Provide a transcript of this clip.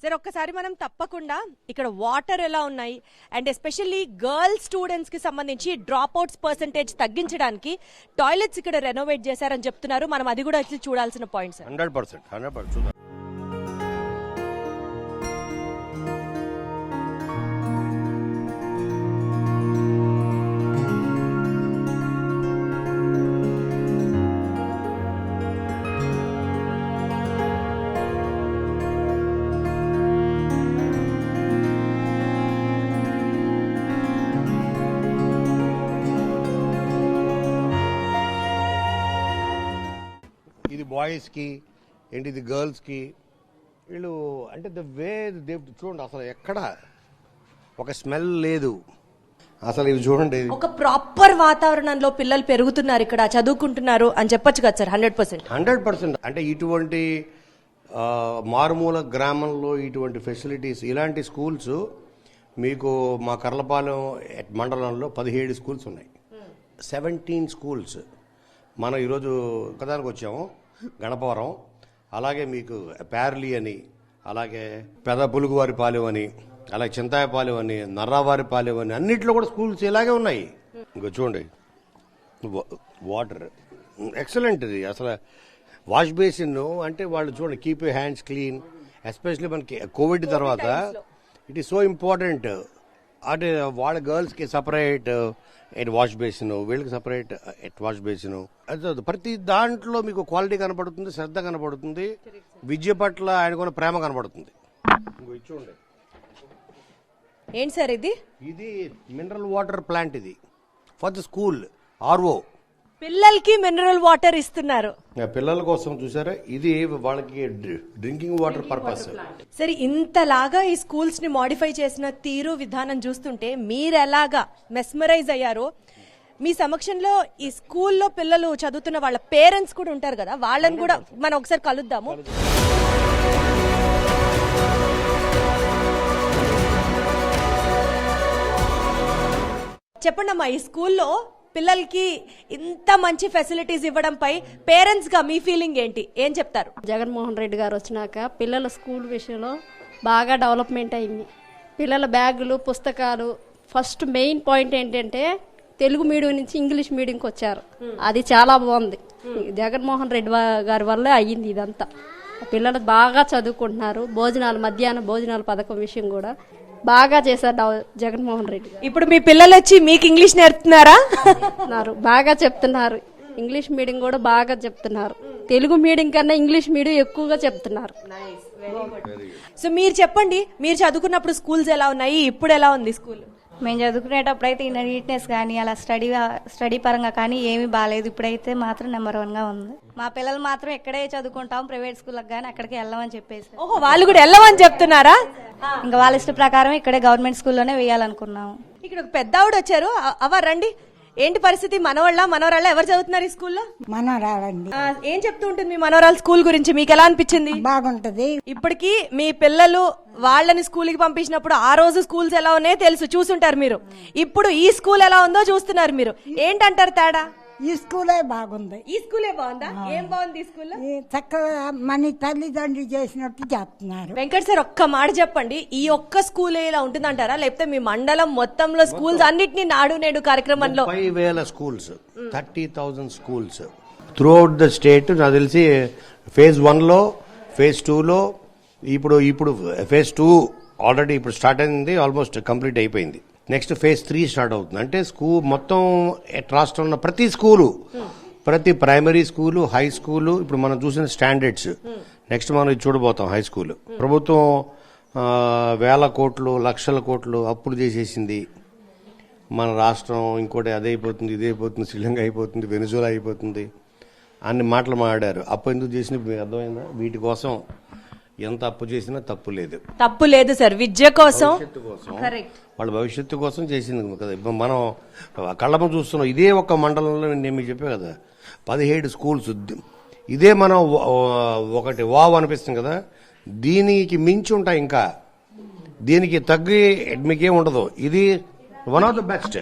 సరే ఒక్కసారి మనం తప్పకుండా ఇక్కడ వాటర్ ఎలా ఉన్నాయి అండ్ ఎస్పెషల్లీ గర్ల్స్ స్టూడెంట్స్ కి సంబంధించి డ్రాప్ అవుట్స్ పర్సెంటేజ్ తగ్గించడానికి టాయిలెట్స్ ఇక్కడ రెనోవేట్ చేశారని చెప్తున్నారు. మనం అది కూడా వచ్చి చూడాల్సిన పాయింట్స్. 100% చూద్దాం. ఇది బాయ్స్కి ఏంటి, ఇది గర్ల్స్కి. వీళ్ళు అంటే ద వే చూడండి, అసలు ఎక్కడ ఒక స్మెల్ లేదు అసలు. ఇవి చూడండి, ఒక ప్రాపర్ వాతావరణంలో పిల్లలు పెరుగుతున్నారు, ఇక్కడ చదువుకుంటున్నారు అని చెప్పొచ్చు కదా సార్. 100% అంటే ఇటువంటి మారుమూల గ్రామంలో ఇటువంటి ఫెసిలిటీస్, ఇలాంటి స్కూల్స్ మీకు మా కర్లపాలెం మండలంలో 17 స్కూల్స్ ఉన్నాయి. 17 స్కూల్స్. మనం ఈరోజు ఒకదానికి వచ్చాము, గణపవరం, అలాగే మీకు ప్యార్లీ అని, అలాగే పెద పులుగువారి పాలెం అని, అలాగే చింతాయపాలెం అని, నర్రావారి పాలెం అని, అన్నిట్లో కూడా స్కూల్స్ ఇలాగే ఉన్నాయి. ఇంకా చూడండి, వాటర్ ఎక్సలెంట్. ఇది అసలు వాష్ బేసిన్ అంటే వాళ్ళు చూడండి, keep you hands clean. Especially మనకి కోవిడ్ తర్వాత ఇట్ ఈస్ సో ఇంపార్టెంట్. అంటే వాళ్ళ గర్ల్స్కి సపరేట్ వాష్ బేసిన్, వీళ్ళకి సపరేట్ వాష్ బేసిన్. ప్రతి దాంట్లో మీకు క్వాలిటీ కనపడుతుంది, శ్రద్ధ కనపడుతుంది, విద్య పట్ల ఆయనకున్న ప్రేమ కనపడుతుంది. చూడండి, ఏంటి సార్ ఇది? ఇది మినరల్ వాటర్ ప్లాంట్. ఇది ఫర్ ద స్కూల్ ఆర్ఓ. పిల్లలకి మినరల్ వాటర్ ఇస్తున్నారు. పిల్లల కోసం చూసారా, ఇది వాళ్ళకి డ్రింకింగ్ వాటర్ పర్పస్. సరే, ఇంతలాగా ఈ స్కూల్స్ ని మోడిఫై చేసిన తీరు విధానం చూస్తుంటే మీరు ఎలాగా మెస్మరైజ్ అయ్యారో, మీ సమక్షంలో ఈ స్కూల్లో పిల్లలు చదువుతున్న వాళ్ళ పేరెంట్స్ కూడా ఉంటారు కదా, వాళ్ళని కూడా మనం ఒకసారి కలుద్దాము. చెప్పండి అమ్మా, ఈ స్కూల్లో పిల్లలకి ఇంత మంచి ఫెసిలిటీస్ ఇవ్వడంపై పేరెంట్స్ గా మీ ఫీలింగ్ ఏంటి, ఏం చెప్తారు? జగన్మోహన్ రెడ్డి గారు వచ్చినాక పిల్లల స్కూల్ విషయంలో బాగా డెవలప్మెంట్ అయింది. పిల్లల బ్యాగులు, పుస్తకాలు, ఫస్ట్ మెయిన్ పాయింట్ ఏంటంటే తెలుగు మీడియం నుంచి ఇంగ్లీష్ మీడియంకి వచ్చారు. అది చాలా బాగుంది. జగన్మోహన్ రెడ్డి గారి వల్లే అయ్యింది ఇదంతా. పిల్లలు బాగా చదువుకుంటున్నారు. భోజనాలు, మధ్యాహ్న భోజనాల పథకం విషయం కూడా బాగా చేశారు జగన్మోహన్ రెడ్డి గారు. ఇప్పుడు మీ పిల్లలు వచ్చి మీకు ఇంగ్లీష్ నేర్పుతున్నారా? బాగా చెప్తున్నారు. ఇంగ్లీష్ మీడియం కూడా బాగా చెప్తున్నారు. తెలుగు మీడియం కన్నా ఇంగ్లీష్ మీడియం ఎక్కువగా చెప్తున్నారు. సో మీరు చెప్పండి, మీరు చదువుకున్నప్పుడు స్కూల్స్ ఎలా ఉన్నాయి, ఇప్పుడు ఎలా ఉంది స్కూల్? మేము చదువుకునేటప్పుడు అయితే నీట్నెస్ కానీ అలా స్టడీ పరంగా కానీ ఏమీ బాగాలేదు. ఇప్పుడైతే మాత్రం నెంబర్ 1గా ఉంది. మా పిల్లలు మాత్రం ఇక్కడే చదువుకుంటాం, ప్రైవేట్ స్కూల్కి కానీ అక్కడికి వెళ్ళమని చెప్పేసి. ఓహో, వాళ్ళు కూడా వెళ్ళమని చెప్తున్నారా? ఇంకా వాళ్ళ ఇష్ట ప్రకారం ఇక్కడే గవర్నమెంట్ స్కూల్లోనే వేయాలనుకున్నాము. ఇక్కడ ఒక పెద్ద ఆవిడ వచ్చారు, అవ్వ రండి. ఏంటి పరిస్థితి? మనవరాళ్ళ ఎవరు చదువుతున్నారు ఈ స్కూల్లో? మనవరాలండి. ఏం చెప్తూ ఉంటుంది మీ మనవరాలు స్కూల్ గురించి? మీకు ఎలా అనిపించింది? బాగుంటది. ఇప్పటికి మీ పిల్లలు వాళ్ళని స్కూల్ కి పంపించినప్పుడు ఆ రోజు స్కూల్స్ ఎలా ఉన్నాయో తెలుసు, చూసుంటారు మీరు. ఇప్పుడు ఈ స్కూల్ ఎలా ఉందో చూస్తున్నారు మీరు. ఏంటంటారు తేడా? ఈ స్కూలే బాగుంది. ఈ స్కూలే బాగుందా? ఏం బాగుంది ఈ స్కూల్లో? చక్కగా మన తల్లిదండ్రులు చేసినట్టు చేస్తున్నారు. వెంకట్ సార్, ఒక్క మాట చెప్పండి, ఈ ఒక్క స్కూలే ఇలా ఉంటుందంటారా, లేకపోతే మీ మండలం మొత్తంలో స్కూల్స్ అన్నిటినీ నాడు నేడు కార్యక్రమంలో 30,000 schools, 30,000 schools through out the state. నాకు తెలిసి phase 1లో, phase 2లో, ఇప్పుడు phase 2 ఆల్రెడీ ఇప్పుడు స్టార్ట్ అయింది, ఆల్మోస్ట్ కంప్లీట్ అయిపోయింది. నెక్స్ట్ phase 3 స్టార్ట్ అవుతుంది. అంటే స్కూల్ మొత్తం రాష్ట్రంలో ఉన్న ప్రతి స్కూలు, ప్రతి ప్రైమరీ స్కూలు, హై స్కూలు, ఇప్పుడు మనం చూసిన స్టాండర్డ్స్, నెక్స్ట్ మనం ఇది చూడబోతాం హై స్కూల్. ప్రభుత్వం వేల కోట్లు, లక్షల కోట్లు అప్పులు చేసేసింది. మన రాష్ట్రం ఇంకోటి అదైపోతుంది, ఇదైపోతుంది, శ్రీలంక అయిపోతుంది, వెనిజులా అయిపోతుంది అన్ని మాటలు మాట్లాడారు. అప్పు ఎందుకు చేసిన మీకు అర్థమైందా? వీటి కోసం ఎంత అప్పు చేసినా తప్పు లేదు సార్. విద్య కోసం, వాళ్ళ భవిష్యత్తు కోసం చేసింది కదా. ఇప్పుడు మనం కళ్ళము చూస్తున్నాం. ఇదే ఒక మండలంలో నేను మీకు చెప్పే కదా, 17 స్కూల్స్. ఇదే మనం ఒకటి వావ్ అనిపిస్తుంది కదా, దీనికి మించి ఉంటాయి. ఇంకా దీనికి తగ్గి మీకేం ఉండదు. ఇది వన్ ఆఫ్ ద బెస్ట్.